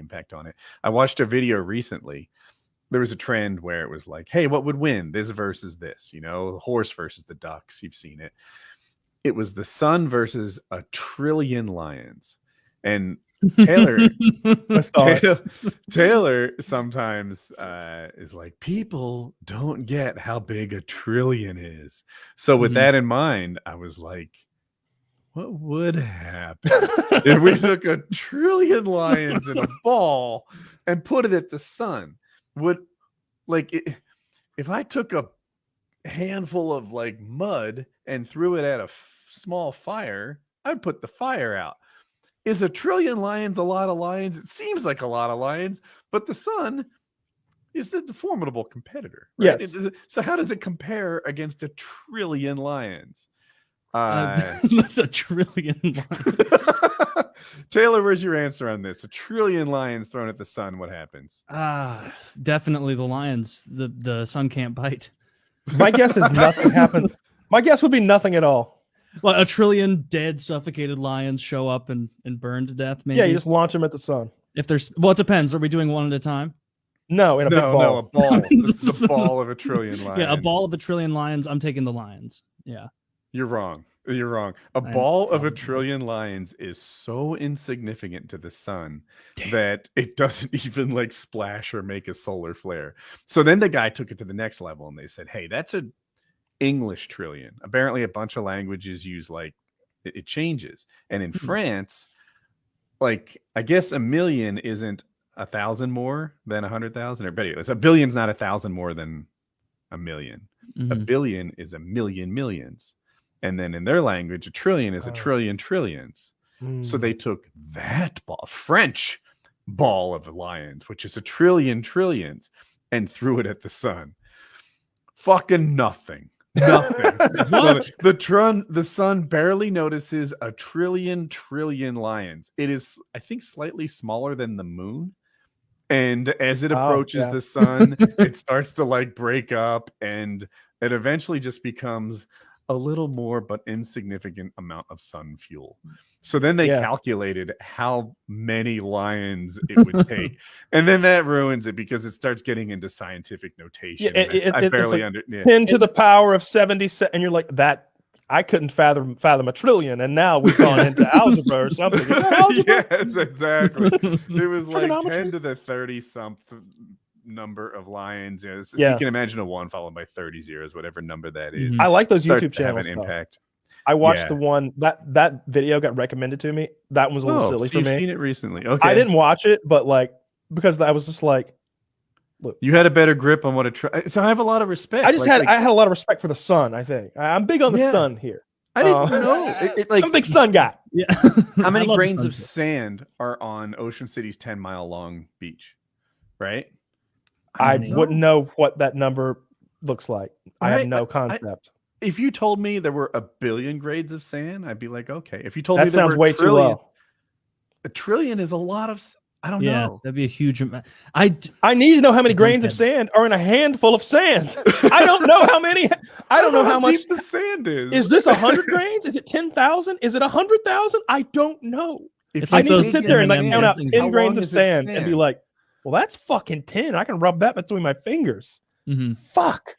impact on it. I watched a video recently. There was a trend where it was like, hey, what would win? This versus this, the horse versus the ducks. You've seen it. It was the sun versus a trillion lions. And Taylor sometimes is like, people don't get how big a trillion is. So with that in mind, I was like, what would happen if we took a trillion lions in a ball and put it at the sun? If I took a handful of mud and threw it at a small fire, I'd put the fire out. Is a trillion lions a lot of lions? It seems like a lot of lions, but the sun is a formidable competitor. Right? Yes. So how does it compare against a trillion lions? That's a trillion lions. Taylor, where's your answer on this? A trillion lions thrown at the sun, what happens? Definitely the lions. The sun can't bite. My guess is nothing happens. My guess would be nothing at all. Well, a trillion dead, suffocated lions show up and burn to death, maybe? Yeah, you just launch them at the sun. If there's, well, it depends. Are we doing one at a time? No, in a big ball. No, a ball. This is a ball of a trillion lions. Yeah, a ball of a trillion lions. I'm taking the lions. Yeah. You're wrong. A ball of a trillion lions is so insignificant to the sun that it doesn't even splash or make a solar flare. So then the guy took it to the next level and they said, hey, that's a English trillion. Apparently a bunch of languages use it changes. And in France, I guess a million isn't 1,000 more than 100,000, or better, a billion's not 1,000 more than a million. A billion is a million millions. And then in their language, a trillion is a trillion trillions. So they took that French ball of lions, which is a trillion trillions, and threw it at the sun. Fucking nothing. The sun barely notices a trillion trillion lions. It is, I think, slightly smaller than the moon. And as it approaches the sun, it starts to break up, and it eventually just becomes a little more but insignificant amount of sun fuel. So then they calculated how many lions it would take. And then that ruins it because it starts getting into scientific notation. I barely understand. 10 to the power of 70, and you're like, that I couldn't fathom a trillion, and now we've gone into algebra or something. Yes, exactly. It was 10 to the 30-something number of lions. You can imagine a 1 followed by 30 zeros, whatever number that is. I like those YouTube channels. Have an impact. I watched the one that video got recommended to me. That one was a little silly for me. You've seen it recently. Okay. I didn't watch it, but because I was just look. You had a better grip on what so I have a lot of respect. I had a lot of respect for the sun. I think I'm big on the sun here. I didn't know. I'm a big sun guy. Yeah. How many grains of sand are on Ocean City's 10-mile long beach? Right. I wouldn't know what that number looks like. I have no concept. If you told me there were 1 billion grains of sand, I'd be like, okay. If you told me that sounds way too low. A trillion is a lot of. I don't know. That'd be a huge amount. I need to know how many grains of sand are in a handful of sand. I don't know how many. I don't know how much deep the sand is. Is this 100 grains? Is it 10,000? Is it 100,000? I don't know. I need to sit there and count out 10 grains of sand and be like, well, that's fucking 10. I can rub that between my fingers. Mm-hmm. Fuck.